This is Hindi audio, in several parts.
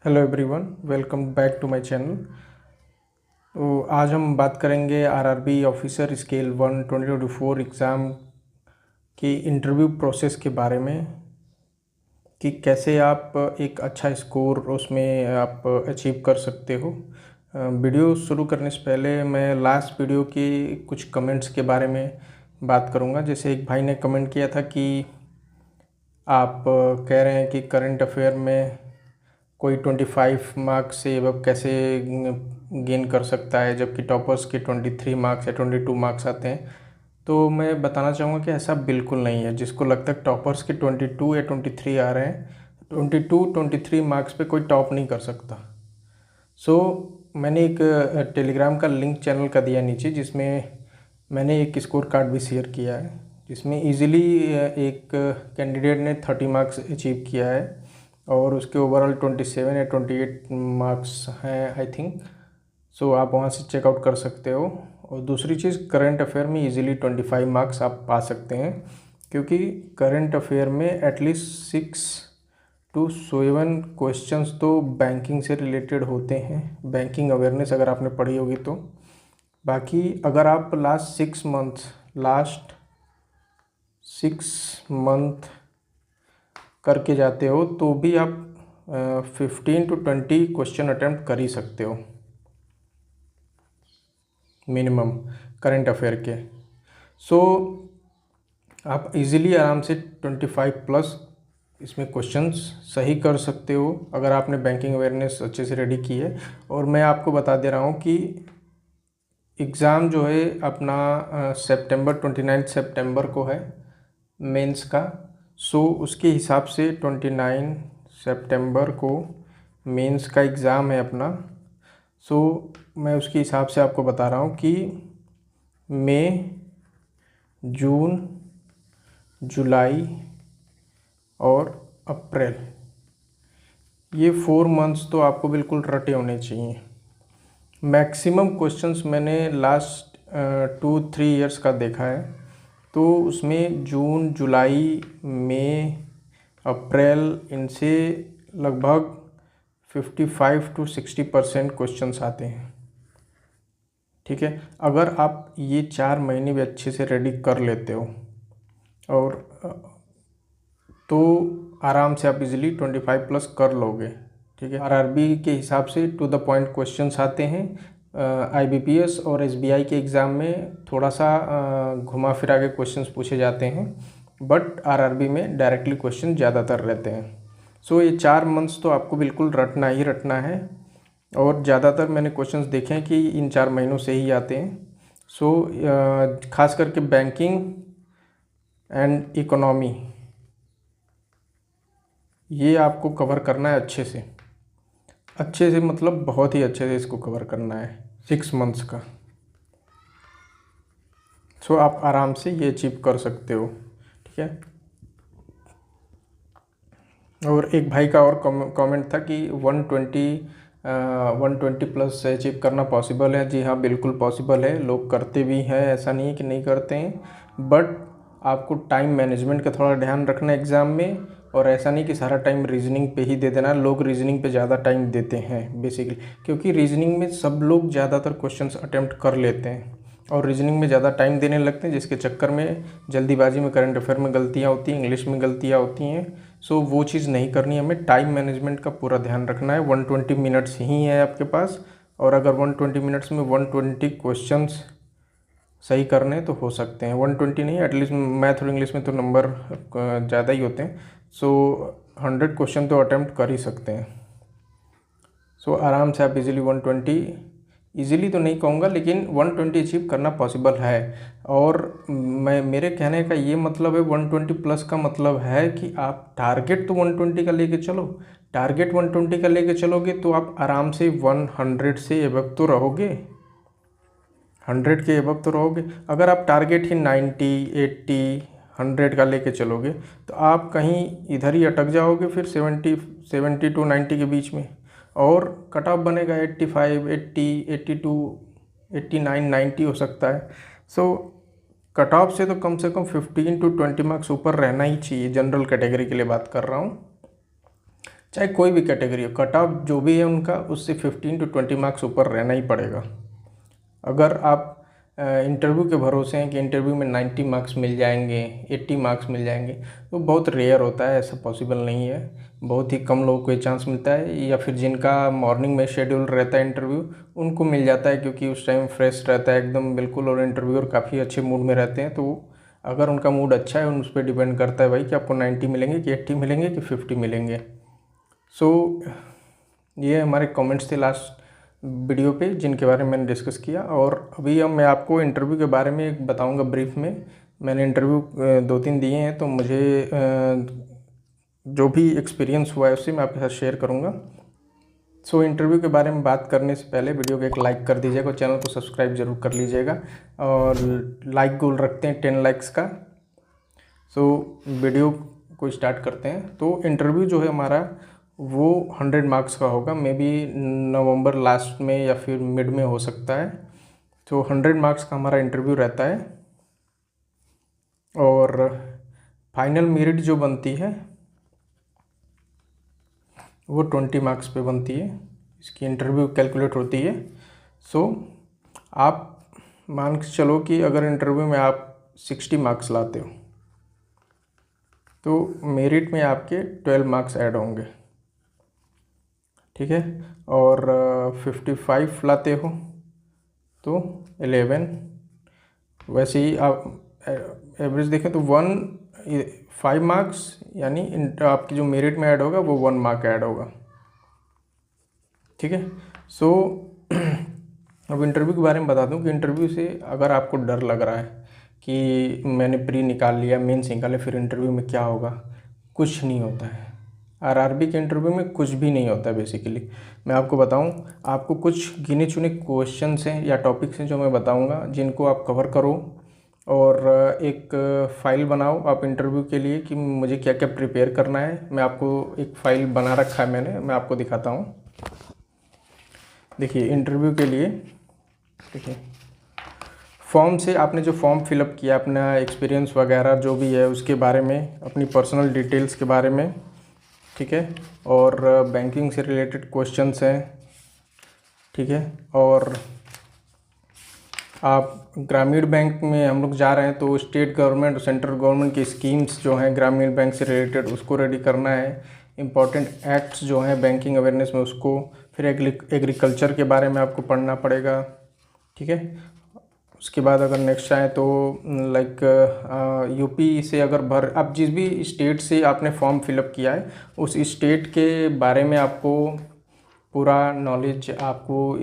Hello everyone, welcome back to my channel. तो आज हम बात करेंगे आरआरबी ऑफिसर स्केल 1 2024 एग्ज़ाम की इंटरव्यू प्रोसेस के बारे में कि कैसे आप एक अच्छा स्कोर उसमें आप अचीव कर सकते हो। वीडियो शुरू करने से पहले मैं लास्ट वीडियो की कुछ कमेंट्स के बारे में बात करूंगा। जैसे एक भाई ने कमेंट किया था कि आप कह रहे हैं कि करंट अफेयर में कोई 25 मार्क्स से अब कैसे गेन कर सकता है, जबकि टॉपर्स के 23 मार्क्स या 22 मार्क्स आते हैं। तो मैं बताना चाहूँगा कि ऐसा बिल्कुल नहीं है। जिसको लगता है टॉपर्स के 22 या 23 आ रहे हैं, 23 मार्क्स पे कोई टॉप नहीं कर सकता। मैंने एक टेलीग्राम का लिंक चैनल का दिया नीचे, जिसमें मैंने एक स्कोर कार्ड भी शेयर किया है, जिसमें इजीली एक कैंडिडेट ने 30 मार्क्स अचीव किया है और उसके ओवरऑल 27 या 28 मार्क्स हैं आई थिंक। आप वहाँ से चेकआउट कर सकते हो। और दूसरी चीज़, करंट अफेयर में इजीली 25 मार्क्स आप पा सकते हैं, क्योंकि करंट अफेयर में एटलीस्ट 6 to 7 क्वेश्चंस तो बैंकिंग से रिलेटेड होते हैं, बैंकिंग अवेयरनेस अगर आपने पढ़ी होगी तो। बाकी अगर आप लास्ट 6 मंथ करके जाते हो तो भी आप 15 to 20 क्वेश्चन अटेम्प्ट कर ही सकते हो मिनिमम करंट अफेयर के। आप इजीली आराम से 25 प्लस इसमें क्वेश्चंस सही कर सकते हो अगर आपने बैंकिंग अवेयरनेस अच्छे से रेडी की है। और मैं आपको बता दे रहा हूँ कि एग्ज़ाम जो है अपना सितंबर 29 सितंबर को है मेंस का। उसके हिसाब से 29 सितंबर को मेंस का एग्ज़ाम है अपना। मैं उसके हिसाब से आपको बता रहा हूँ कि मई, जून, जुलाई और अप्रैल, ये 4 मंथ्स तो आपको बिल्कुल रटे होने चाहिए। मैक्सिमम क्वेश्चंस मैंने लास्ट 2-3 ईयर्स का देखा है, तो उसमें जून, जुलाई, मई, अप्रैल, इनसे लगभग 55 to 60% क्वेश्चंस आते हैं। ठीक है, अगर आप ये 4 महीने भी अच्छे से रेडी कर लेते हो और तो आराम से आप इजीली 25 प्लस कर लोगे। ठीक है, आरआरबी के हिसाब से टू द पॉइंट क्वेश्चंस आते हैं। आईबीपीएस और एसबीआई के एग्ज़ाम में थोड़ा सा घुमा फिरा के क्वेश्चंस पूछे जाते हैं, बट आरआरबी में डायरेक्टली क्वेश्चन ज़्यादातर रहते हैं। ये 4 मंथ्स तो आपको बिल्कुल रटना ही रटना है, और ज़्यादातर मैंने क्वेश्चंस देखे हैं कि इन 4 महीनों से ही आते हैं। खास करके बैंकिंग एंड इकोनॉमी, ये आपको कवर करना है अच्छे से, मतलब बहुत ही अच्छे से इसको कवर करना है 6 मंथ्स का। आप आराम से ये अचीव कर सकते हो। ठीक है, और एक भाई का और कमेंट था कि 120 प्लस से अचीव करना पॉसिबल है। जी हाँ, बिल्कुल पॉसिबल है, लोग करते भी हैं, ऐसा नहीं है कि नहीं करते हैं, बट आपको टाइम मैनेजमेंट का थोड़ा ध्यान रखना है एग्ज़ाम में। और ऐसा नहीं कि सारा टाइम रीजनिंग पे ही दे देना। लोग रीजनिंग पे ज़्यादा टाइम देते हैं बेसिकली, क्योंकि रीजनिंग में सब लोग ज़्यादातर क्वेश्चंस अटेम्प्ट कर लेते हैं और रीजनिंग में ज़्यादा टाइम देने लगते हैं, जिसके चक्कर में जल्दीबाजी में करंट अफेयर में गलतियाँ होती हैं, इंग्लिश में गलतियाँ होती हैं। वो चीज़ नहीं करनी है हमें। टाइम मैनेजमेंट का पूरा ध्यान रखना है। 120 मिनट्स ही है आपके पास, और अगर 120 मिनट्स में 120 क्वेश्चंस सही करने तो हो सकते हैं। 120 नहीं, एटलीस्ट मैथ और इंग्लिश में तो नंबर ज़्यादा ही होते हैं। 100 क्वेश्चन तो अटैम्प्ट कर ही सकते हैं। आराम से आप इजीली 120, इजीली तो नहीं कहूँगा, लेकिन 120 अचीव करना पॉसिबल है। और मेरे कहने का ये मतलब है, 120 प्लस का मतलब है कि आप टारगेट तो 120 का लेके चलो। टारगेट 120 का लेके चलोगे तो आप आराम से 100 से एबव तो रहोगे, 100 के एबव तो रहोगे। अगर आप टारगेट ही 90, 80, 100 का लेके चलोगे तो आप कहीं इधर ही अटक जाओगे, फिर 70 to 90 के बीच में। और कट ऑफ बनेगा 85, 80, 82, 89, 90 हो सकता है। कट ऑफ से तो कम 15 to 20 मार्क्स ऊपर रहना ही चाहिए। जनरल कैटेगरी के लिए बात कर रहा हूँ। चाहे कोई भी कैटेगरी हो, कट ऑफ जो भी है उनका उससे 15 to 20 मार्क्स ऊपर रहना ही पड़ेगा। अगर आप इंटरव्यू के भरोसे हैं कि इंटरव्यू में 90 मार्क्स मिल जाएंगे, 80 मार्क्स मिल जाएंगे, तो बहुत रेयर होता है, ऐसा पॉसिबल नहीं है। बहुत ही कम लोगों को ये चांस मिलता है, या फिर जिनका मॉर्निंग में शेड्यूल रहता है इंटरव्यू, उनको मिल जाता है, क्योंकि उस टाइम फ्रेश रहता है एकदम बिल्कुल, और इंटरव्यूअर काफ़ी अच्छे मूड में रहते हैं। तो अगर उनका मूड अच्छा है, उस पर डिपेंड करता है भाई कि आपको 90 मिलेंगे कि 80 मिलेंगे कि 50 मिलेंगे। सो ये हमारे कमेंट्स थे लास्ट वीडियो पे, जिनके बारे में मैंने डिस्कस किया। और अभी अब मैं आपको इंटरव्यू के बारे में बताऊंगा ब्रीफ में। मैंने इंटरव्यू 2-3 दिए हैं, तो मुझे जो भी एक्सपीरियंस हुआ है उससे मैं आपके साथ शेयर करूंगा। सो इंटरव्यू के बारे में बात करने से पहले वीडियो को एक लाइक कर दीजिएगा और चैनल को सब्सक्राइब जरूर कर लीजिएगा, और लाइक गोल रखते हैं 10 लाइक्स का। सो वीडियो को स्टार्ट करते हैं। तो इंटरव्यू जो है हमारा वो 100 मार्क्स का होगा, मे बी नवंबर लास्ट में या फिर मिड में हो सकता है। तो 100 मार्क्स का हमारा इंटरव्यू रहता है, और फाइनल मेरिट जो बनती है वो 20 मार्क्स पे बनती है, इसकी इंटरव्यू कैलकुलेट होती है। सो आप मान के चलो कि अगर इंटरव्यू में आप 60 मार्क्स लाते हो, तो मेरिट में आपके 12 मार्क्स ऐड होंगे, ठीक है। और 55 लाते हो तो 11। वैसे ही आप एवरेज देखें तो 5 मार्क्स, यानी आपकी जो मेरिट में ऐड होगा वो 1 मार्क ऐड होगा, ठीक है। सो अब इंटरव्यू के बारे में बता दूं कि इंटरव्यू से अगर आपको डर लग रहा है कि मैंने प्री निकाल लिया, मेंस निकाले, फिर इंटरव्यू में क्या होगा, कुछ नहीं होता है। आरआरबी के इंटरव्यू में कुछ भी नहीं होता है। बेसिकली मैं आपको बताऊं, आपको कुछ गिने चुने क्वेश्चंस हैं या टॉपिक्स हैं जो मैं बताऊंगा, जिनको आप कवर करो, और एक फ़ाइल बनाओ आप इंटरव्यू के लिए कि मुझे क्या क्या प्रिपेयर करना है। मैं आपको एक फ़ाइल बना रखा है मैंने, मैं आपको दिखाता हूँ। देखिए इंटरव्यू के लिए, देखिए फॉर्म से आपने जो फॉर्म फिलअप किया, अपना एक्सपीरियंस वगैरह जो भी है उसके बारे में, अपनी पर्सनल डिटेल्स के बारे में, ठीक है। और बैंकिंग से रिलेटेड क्वेश्चंस हैं, ठीक है। और आप ग्रामीण बैंक में हम लोग जा रहे हैं, तो स्टेट गवर्नमेंट और सेंट्रल गवर्नमेंट की स्कीम्स जो हैं ग्रामीण बैंक से रिलेटेड, उसको रेडी करना है। इम्पॉर्टेंट एक्ट्स जो हैं बैंकिंग अवेयरनेस में, उसको, फिर एग्रीकल्चर के बारे में आपको पढ़ना पड़ेगा, ठीक है। उसके बाद अगर नेक्स्ट आए तो लाइक यूपी से अगर आप जिस भी स्टेट से आपने फॉर्म फिलअप किया है, उस स्टेट के बारे में आपको पूरा नॉलेज आपको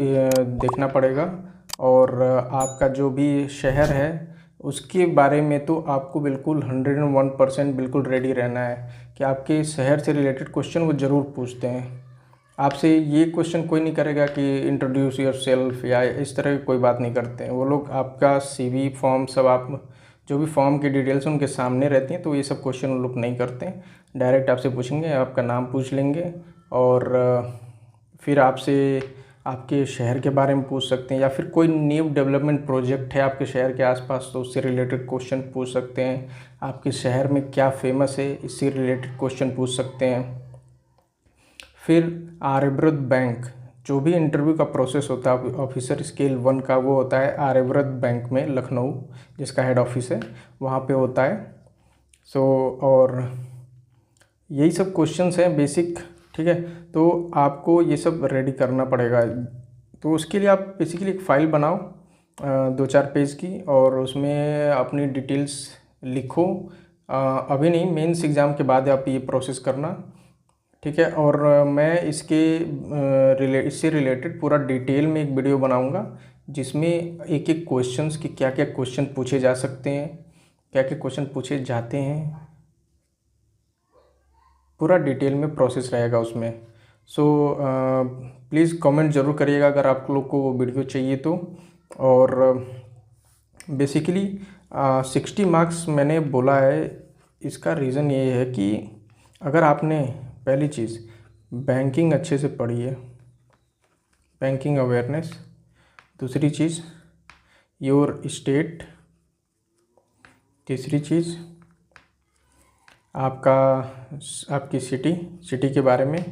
देखना पड़ेगा। और आपका जो भी शहर है उसके बारे में तो आपको बिल्कुल 101% बिल्कुल रेडी रहना है कि आपके शहर से रिलेटेड क्वेश्चन वो ज़रूर पूछते हैं। आपसे ये क्वेश्चन कोई नहीं करेगा कि इंट्रोड्यूस योर सेल्फ या इस तरह की कोई बात नहीं करते हैं वो लोग। आपका सीवी फॉर्म सब, आप जो भी फॉर्म की डिटेल्स उनके सामने रहती हैं, तो ये सब क्वेश्चन वो लोग नहीं करते हैं। डायरेक्ट आपसे पूछेंगे, आपका नाम पूछ लेंगे, और फिर आपसे आपके शहर के बारे में पूछ सकते हैं, या फिर कोई न्यू डेवलपमेंट प्रोजेक्ट है आपके शहर के आसपास तो उससे रिलेटेड क्वेश्चन पूछ सकते हैं। आपके शहर में क्या फेमस है, इससे रिलेटेड क्वेश्चन पूछ सकते हैं। फिर आर्यव्रत बैंक, जो भी इंटरव्यू का प्रोसेस होता है ऑफिसर स्केल 1 का, वो होता है आर्यव्रत बैंक में लखनऊ, जिसका हेड ऑफिस है वहाँ पे होता है। सो और यही सब क्वेश्चंस हैं बेसिक, ठीक है। तो आपको ये सब रेडी करना पड़ेगा। तो उसके लिए आप बेसिकली एक फ़ाइल बनाओ 2-4 पेज की, और उसमें अपनी डिटेल्स लिखो। अभी नहीं, मेंस एग्ज़ाम के बाद आप ये प्रोसेस करना, ठीक है। और मैं इससे रिलेटेड पूरा डिटेल में एक वीडियो बनाऊंगा, जिसमें एक एक क्वेश्चंस कि क्या क्या क्वेश्चन पूछे जा सकते हैं, क्या क्या क्वेश्चन पूछे जाते हैं, पूरा डिटेल में प्रोसेस रहेगा उसमें। सो प्लीज़ कमेंट ज़रूर करिएगा अगर आप लोग को वो वीडियो चाहिए तो। और बेसिकली 60 मार्क्स मैंने बोला है, इसका रीज़न ये है कि अगर आपने पहली चीज़ बैंकिंग अच्छे से पढ़ी है, बैंकिंग अवेयरनेस, दूसरी चीज़ योर स्टेट, तीसरी चीज़ आपकी सिटी के बारे में,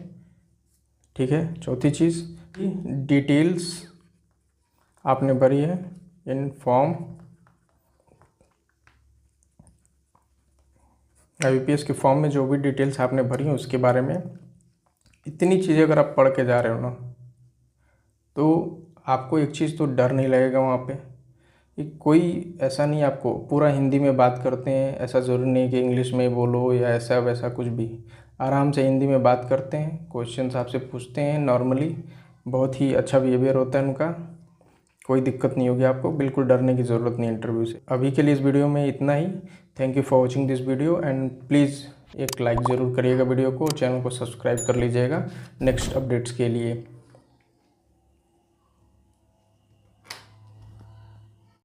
ठीक है। चौथी चीज़, डिटेल्स आपने भरी है इन फॉर्म IBPS के फॉर्म में, जो भी डिटेल्स आपने भरी हैं उसके बारे में। इतनी चीज़ें अगर आप पढ़ के जा रहे हो ना, तो आपको एक चीज़ तो डर नहीं लगेगा वहाँ पे कि कोई ऐसा नहीं, आपको पूरा हिंदी में बात करते हैं, ऐसा ज़रूरी नहीं कि इंग्लिश में बोलो या ऐसा वैसा कुछ भी, आराम से हिंदी में बात करते हैं, क्वेश्चंस आपसे पूछते हैं नॉर्मली, बहुत ही अच्छा बिहेवियर होता है उनका, कोई दिक्कत नहीं होगी आपको, बिल्कुल डरने की ज़रूरत नहीं इंटरव्यू से। अभी के लिए इस वीडियो में इतना ही। Thank you for watching this video and please एक लाइक ज़रूर करिएगा वीडियो को, चैनल को सब्सक्राइब कर लीजिएगा नेक्स्ट अपडेट्स के लिए।